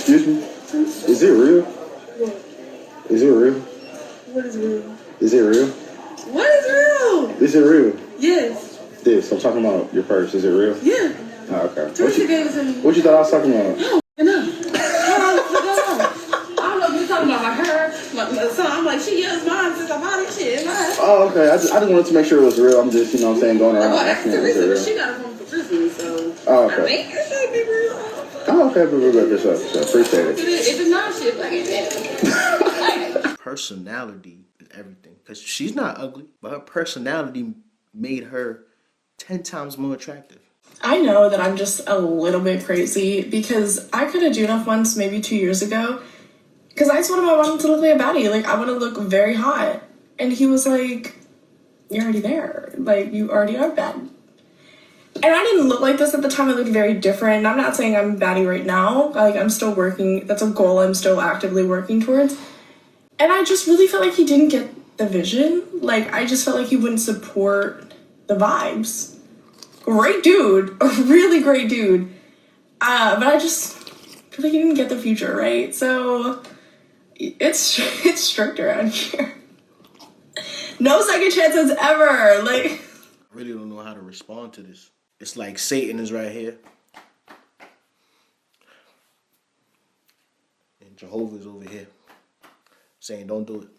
Excuse me? Is it real? What? Is it real? What is real? Is it real? What is real? Is it real? Yes. This, I'm talking about your purse. Is it real? Yeah. Oh, okay. Teresa gave it to me. What you thought I was talking about? No. I don't know if you're talking about her. So I'm like, she is mine since I bought it. She is mine. Oh, okay. I just wanted to make sure it was real. I'm just, you know what I'm saying, going around Well, that's asking if Teresa, it but real. she got it from Christmas, so Oh, okay. I think it should be real. Oh, okay. For sure. Appreciate it. If it's not shit, like it. Personality is everything. Because she's not ugly, but her personality made her 10 times more attractive. I know that I'm just a little bit crazy because I could have Juno once maybe 2 years ago because I told him I wanted to look like a baddie. Like, I want to look very hot. And he was like, you're already there. Like, you already are bad. And I didn't look like this at the time. I looked very different. And I'm not saying I'm baddie right now. Like, I'm still working. That's a goal I'm still actively working towards. And I just really felt like he didn't get the vision. Like, I just felt like he wouldn't support the vibes. Great dude, a really great dude. But I just feel like he didn't get the future, right? So it's strict around here. No second chances ever. Like, I really don't know how to respond to this. It's like Satan is right here. And Jehovah's over here. Saying, don't do it.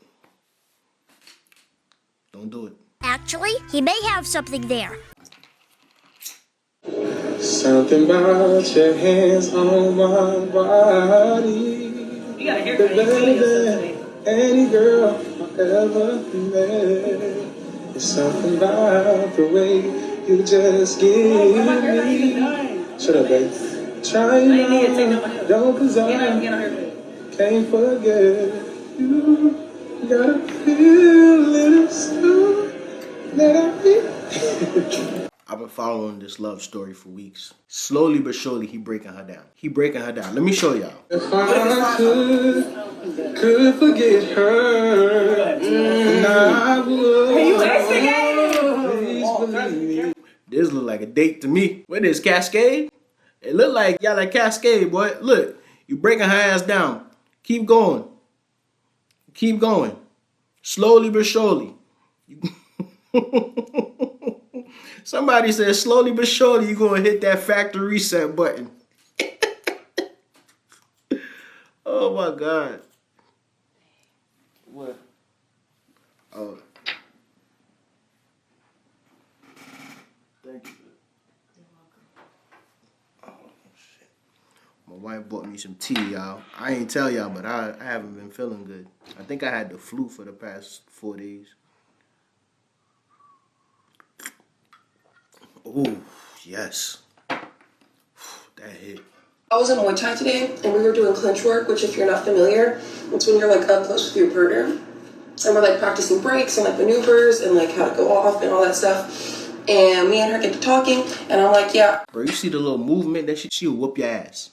Don't do it. Actually, he may have something there. Something about your hands on my body. You gotta hear The better than any girl I ever met. There's something about the way you just give me. Shut up, babe. Try not, don't, 'cause I can't forget you. Gotta feel a little soon that I feel. I've been following this love story for weeks. Slowly but surely, he breaking her down. He breaking her down. Let me show y'all. If I could forget her, and I would. Please believe me. This look like a date to me. What is Cascade? It look like y'all like Cascade, boy. Look, you breaking her ass down. Keep going. Keep going. Slowly but surely. Somebody said slowly but surely you're going to hit that factory reset button. Oh my God. What? Oh. Thank you. Oh, shit. My wife bought me some tea, y'all. I ain't tell y'all, but I haven't been feeling good. I think I had the flu for the past 4 days. Oh, yes. That hit. I was in Muay Thai today, and we were doing clinch work, which if you're not familiar, it's when you're like up close with your partner. And we're like practicing breaks and like maneuvers and like how to go off and all that stuff. And me and her get to talking, and I'm like, yeah. Bro, you see the little movement that she'll whoop your ass.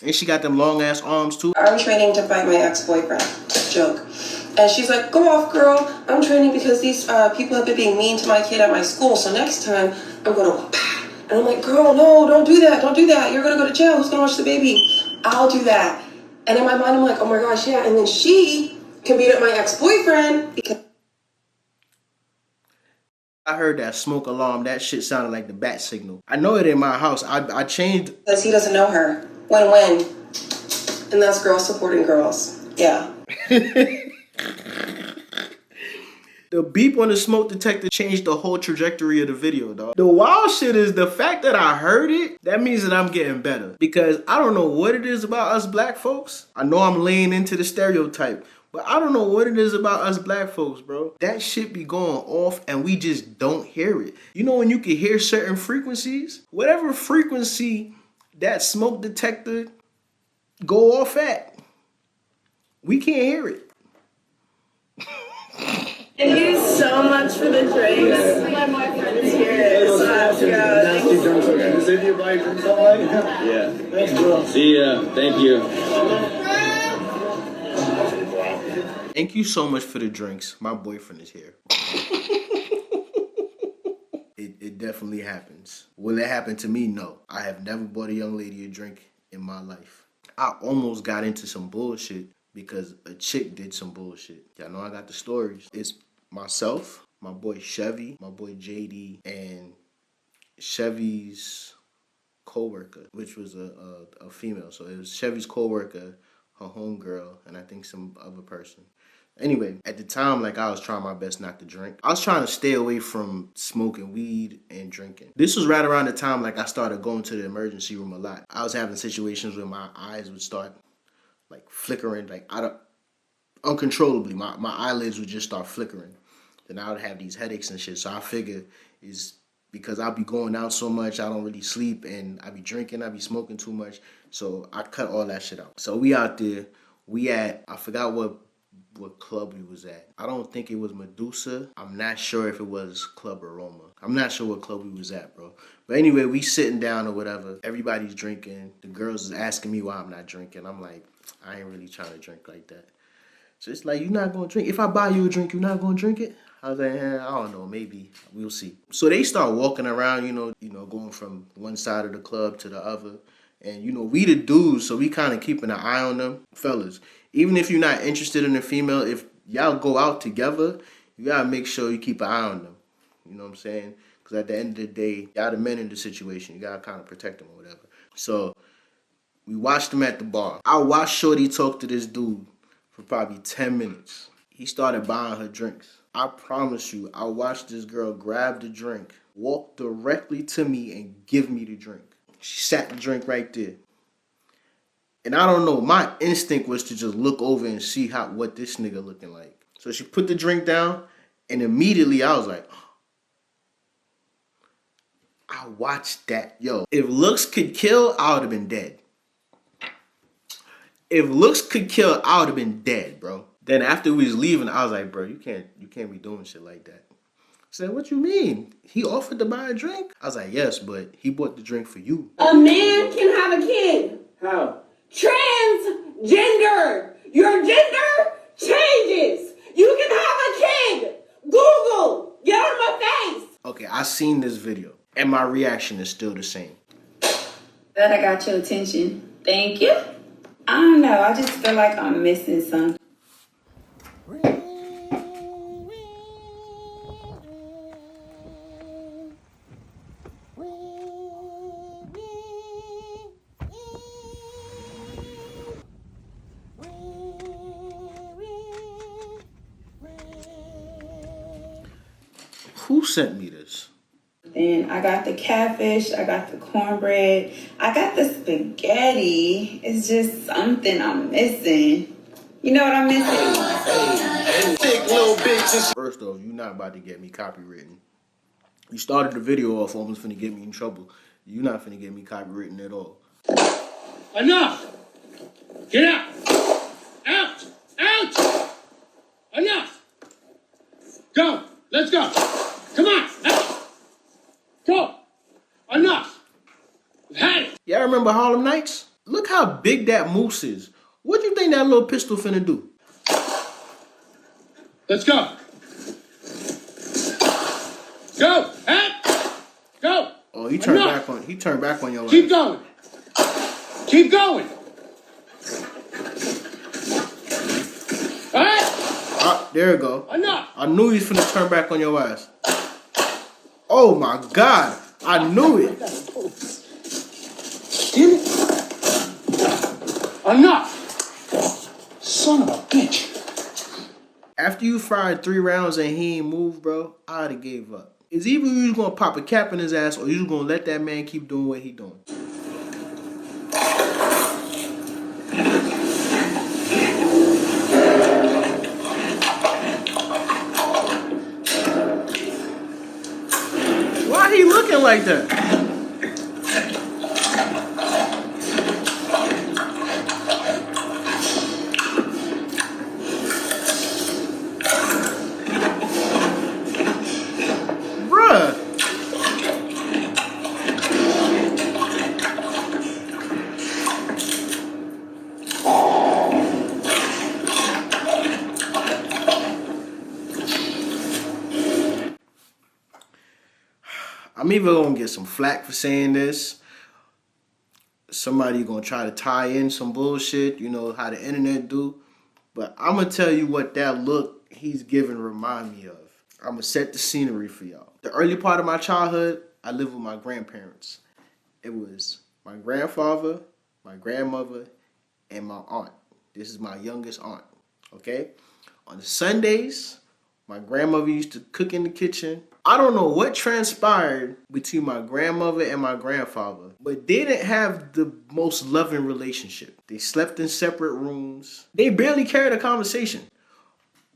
And she got them long ass arms too. I'm training to fight my ex-boyfriend. Joke. And she's like, go off, girl. I'm training because these people have been being mean to my kid at my school. So next time, I'm going to... And I'm like, girl, no, don't do that. Don't do that. You're going to go to jail. Who's going to watch the baby? I'll do that. And in my mind, I'm like, oh my gosh, yeah. And then she can beat up my ex-boyfriend because... I heard that smoke alarm. That shit sounded like the bat signal. I know it in my house. I changed... Because he doesn't know her. Win-win. And that's girls supporting girls. Yeah. The beep on the smoke detector changed the whole trajectory of the video, dog. The wild shit is the fact that I heard it, that means that I'm getting better. Because I don't know what it is about us black folks. I know I'm laying into the stereotype, but I don't know what it is about us black folks, bro. That shit be going off and we just don't hear it. You know when you can hear certain frequencies? Whatever frequency that smoke detector go off at, we can't hear it. Thank you so much for the drinks. My boyfriend is here. So Nasty drunks. Okay. Save you by drinks all night? Yeah. Thanks, bro. See ya. Thank you. Thank you so much for the drinks. My boyfriend is here. It definitely happens. Will it happen to me? No. I have never bought a young lady a drink in my life. I almost got into some bullshit because a chick did some bullshit. Y'all know I got the stories. It's myself, my boy Chevy, my boy JD, and Chevy's co-worker, which was a female. So it was Chevy's co-worker, her homegirl, and I think some other person. Anyway, at the time, like, I was trying my best not to drink. I was trying to stay away from smoking weed and drinking. This was right around the time, like, I started going to the emergency room a lot. I was having situations where my eyes would start, like, flickering, like, uncontrollably. My eyelids would just start flickering. Then I would have these headaches and shit. So I figured it's because I'll be going out so much, I don't really sleep, and I be drinking, I be smoking too much. So I cut all that shit out. So we out there, I forgot what club we was at. I don't think it was Medusa. I'm not sure if it was Club Aroma. I'm not sure what club we was at, bro. But anyway, we sitting down or whatever. Everybody's drinking. The girls is asking me why I'm not drinking. I'm like, I ain't really trying to drink like that. So it's like, you're not going to drink? If I buy you a drink, you're not going to drink it? I was like, I don't know, maybe. We'll see. So they start walking around, going from one side of the club to the other. And, we the dudes, so we kind of keeping an eye on them. Fellas, even if you're not interested in a female, if y'all go out together, you got to make sure you keep an eye on them. You know what I'm saying? Because at the end of the day, y'all the men in the situation. You got to kind of protect them or whatever. So we watched them at the bar. I watched Shorty talk to this dude for probably 10 minutes. He started buying her drinks. I promise you, I watched this girl grab the drink, walk directly to me, and give me the drink. She sat the drink right there. And I don't know, my instinct was to just look over and see what this nigga looking like. So she put the drink down, and immediately I was like, I watched that. Yo, if looks could kill, I would have been dead. If looks could kill, I would have been dead, bro. Then after we was leaving, I was like, bro, you can't be doing shit like that. I said, what you mean? He offered to buy a drink? I was like, yes, but he bought the drink for you. A man can have a kid. How? Transgender. Your gender changes. You can have a kid. Google. Get on my face. Okay, I seen this video, and my reaction is still the same. That I got your attention. Thank you. I don't know. I just feel like I'm missing something. Who sent me this? And I got the catfish, I got the cornbread, I got the spaghetti. It's just something I'm missing. You know what I'm missing? Thick little bitches. First off, you're not about to get me copywritten. You started the video off almost finna get me in trouble. You're not finna get me copywritten at all. Enough! Get out! Out! Out! Enough! Go! Let's go! Come on! Out! Go! Enough! We've had it! Y'all remember Harlem Nights? Look how big that moose is. What do you think that little pistol finna do? Let's go! Go! Out! Go! Oh, he turned Enough. back on your ass. Keep going! Keep going! Alright? Ah, there you go. Enough! I knew he was finna turn back on your ass. Oh my God. I knew it. Damn it! Enough! Son of a bitch! After you fired 3 rounds and he ain't moved, bro, I'd have gave up. It's either you was gonna pop a cap in his ass or you was gonna let that man keep doing what he doing. Why he looking like that? I'm either gonna get some flack for saying this. somebody gonna try to tie in some bullshit, you know how the internet do. But I'm gonna tell you what that look he's giving remind me of. I'm gonna set the scenery for y'all. The early part of my childhood, I lived with my grandparents. It was my grandfather, my grandmother, and my aunt. This is my youngest aunt, okay? On Sundays, my grandmother used to cook in the kitchen. I don't know what transpired between my grandmother and my grandfather, but they didn't have the most loving relationship. They slept in separate rooms. They barely carried a conversation.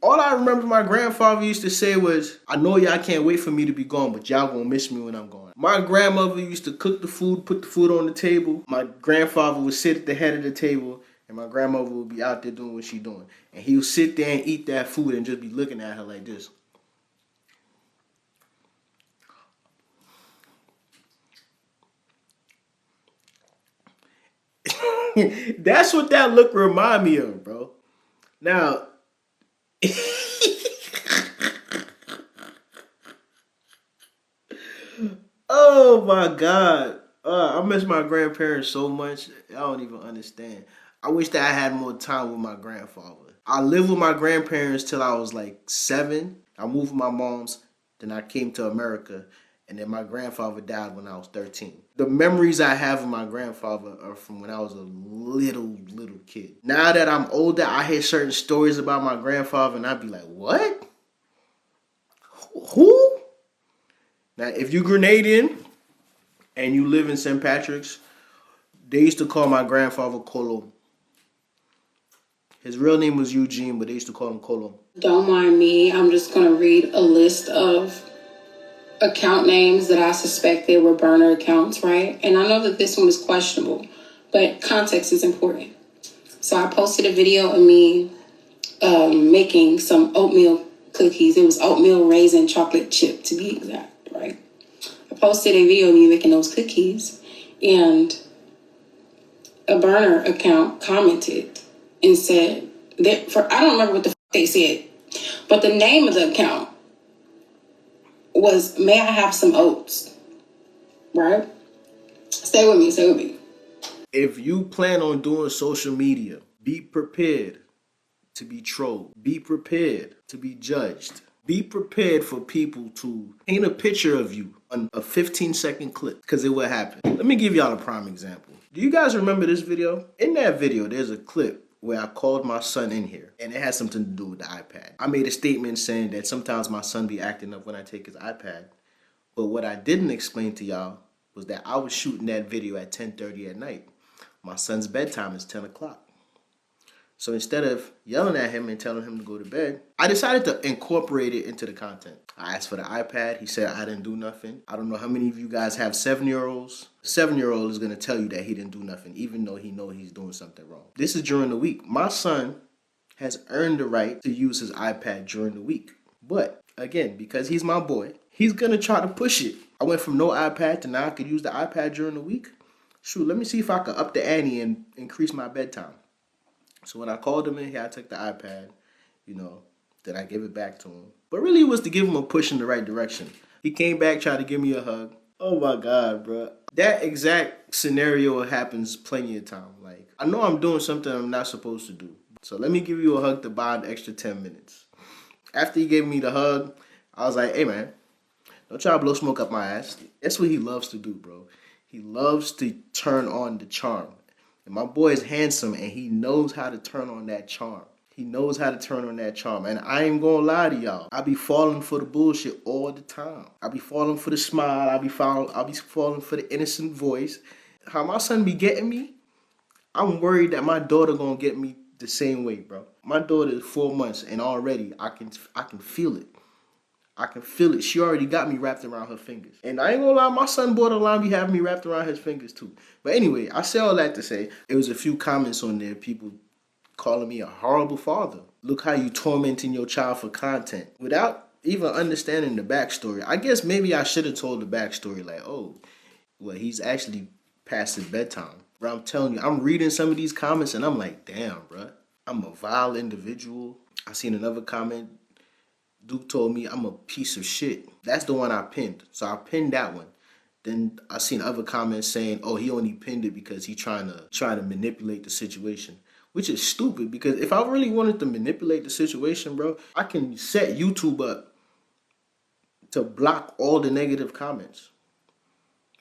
All I remember my grandfather used to say was, I know y'all can't wait for me to be gone, but y'all gonna miss me when I'm gone. My grandmother used to cook the food, put the food on the table. My grandfather would sit at the head of the table, and my grandmother would be out there doing what she doing. And he would sit there and eat that food and just be looking at her like this. That's what that look remind me of, bro. Now, oh my God. I miss my grandparents so much. I don't even understand. I wish that I had more time with my grandfather. I lived with my grandparents till I was like 7. I moved with my mom's. Then I came to America. And then my grandfather died when I was 13. The memories I have of my grandfather are from when I was a little kid. Now that I'm older, I hear certain stories about my grandfather and I'd be like, what? Who? Now, if you're Grenadian and you live in St. Patrick's, they used to call my grandfather Colo. His real name was Eugene, but they used to call him Colo. Don't mind me. I'm just going to read a list of account names that I suspected were burner accounts, right? And I know that this one is questionable, but context is important. So I posted a video of me making some oatmeal cookies. It was oatmeal raisin chocolate chip, to be exact, right? I posted a video of me making those cookies, and a burner account commented and said that I don't remember what the they said, but the name of the account was, may I have some oats, right? Stay with me. If you plan on doing social media, be prepared to be trolled. Be prepared to be judged. Be prepared for people to paint a picture of you on a 15-second clip, because it will happen. Let me give y'all a prime example. Do you guys remember this video? In that video, there's a clip where I called my son in here, and it has something to do with the iPad. I made a statement saying that sometimes my son be acting up when I take his iPad, but what I didn't explain to y'all was that I was shooting that video at 10:30 at night. My son's bedtime is 10 o'clock. So instead of yelling at him and telling him to go to bed, I decided to incorporate it into the content. I asked for the iPad. He said I didn't do nothing. I don't know how many of you guys have 7-year-olds. A 7-year-old is going to tell you that he didn't do nothing, even though he knows he's doing something wrong. This is during the week. My son has earned the right to use his iPad during the week. But again, because he's my boy, he's going to try to push it. I went from no iPad to now I could use the iPad during the week. Shoot, let me see if I could up the ante and increase my bedtime. So when I called him in here, I took the iPad, then I gave it back to him. But really it was to give him a push in the right direction. He came back, tried to give me a hug. Oh my God, bro. That exact scenario happens plenty of time. Like, I know I'm doing something I'm not supposed to do. So let me give you a hug to buy an extra 10 minutes. After he gave me the hug, I was like, hey man, don't try to blow smoke up my ass. That's what he loves to do, bro. He loves to turn on the charm. And my boy is handsome and he knows how to turn on that charm. He knows how to turn on that charm. And I ain't gonna lie to y'all. I be falling for the bullshit all the time. I be falling for the smile. I be falling for the innocent voice. How my son be getting me, I'm worried that my daughter gonna get me the same way, bro. My daughter is 4 months and already I can feel it. I can feel it. She already got me wrapped around her fingers. And I ain't gonna lie, my son borderline be having me wrapped around his fingers too. But anyway, I say all that to say, there was a few comments on there, people calling me a horrible father. Look how you tormenting your child for content. Without even understanding the backstory. I guess maybe I should have told the backstory like, oh, well, he's actually past his bedtime. Bro, I'm telling you, I'm reading some of these comments and I'm like, damn, bro, I'm a vile individual. I seen another comment. Duke told me I'm a piece of shit. That's the one I pinned. So I pinned that one. Then I seen other comments saying, "Oh, he only pinned it because he trying to manipulate the situation," which is stupid. Because if I really wanted to manipulate the situation, bro, I can set YouTube up to block all the negative comments.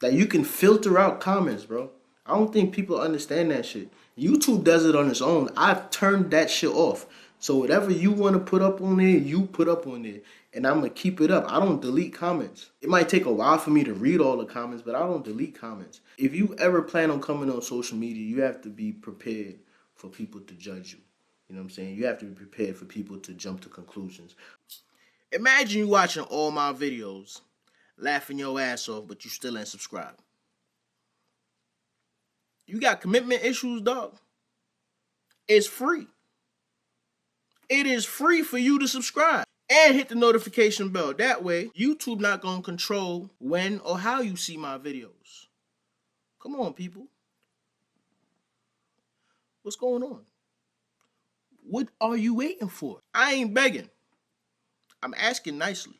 Like, you can filter out comments, bro. I don't think people understand that shit. YouTube does it on its own. I've turned that shit off. So whatever you want to put up on there, you put up on there. And I'm going to keep it up. I don't delete comments. It might take a while for me to read all the comments, but I don't delete comments. If you ever plan on coming on social media, you have to be prepared for people to judge you. You know what I'm saying? You have to be prepared for people to jump to conclusions. Imagine you watching all my videos, laughing your ass off, but you still ain't subscribed. You got commitment issues, dog? It's free. It is free for you to subscribe and hit the notification bell. That way, YouTube not gonna control when or how you see my videos. Come on, people. What's going on? What are you waiting for? I ain't begging. I'm asking nicely.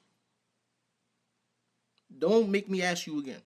Don't make me ask you again.